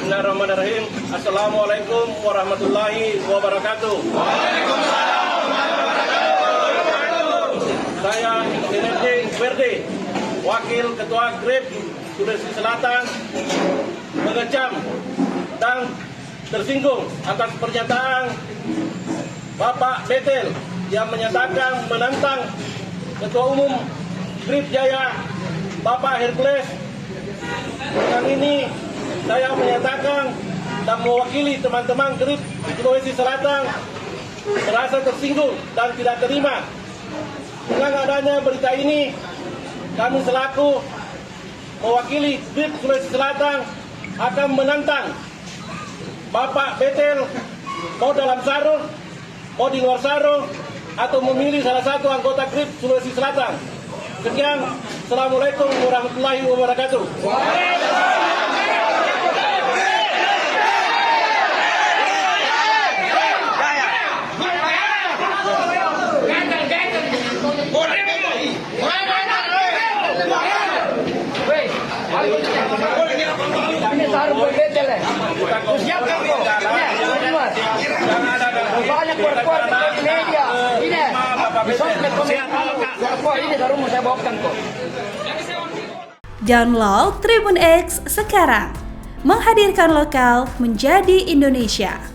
Bismillahirrahmanirrahim. Assalamualaikum warahmatullahi wabarakatuh. Saya NND Verde, Wakil Ketua GRIP Sulawesi Selatan, mengecam dan tersinggung atas pernyataan Bapak Betel yang menyatakan menantang Ketua Umum GRIP Jaya, Bapak Hercules. Dengan ini saya menyatakan dan mewakili teman-teman GRIP Sulawesi Selatan merasa tersinggung dan tidak terima dengan adanya berita ini. Kami selaku mewakili GRIP Sulawesi Selatan akan menantang Bapak Betel, mau dalam sarung, mau di luar sarung, atau memilih salah satu anggota GRIP Sulawesi Selatan. Sekian, Assalamualaikum warahmatullahi wabarakatuh. Ini sarung buat betel ya. Siapkan kok. Banyak keluar di media. Ini. Di sosmed keluar ini sarung mau saya bawakan kok. Download Tribun X sekarang. Menghadirkan lokal menjadi Indonesia.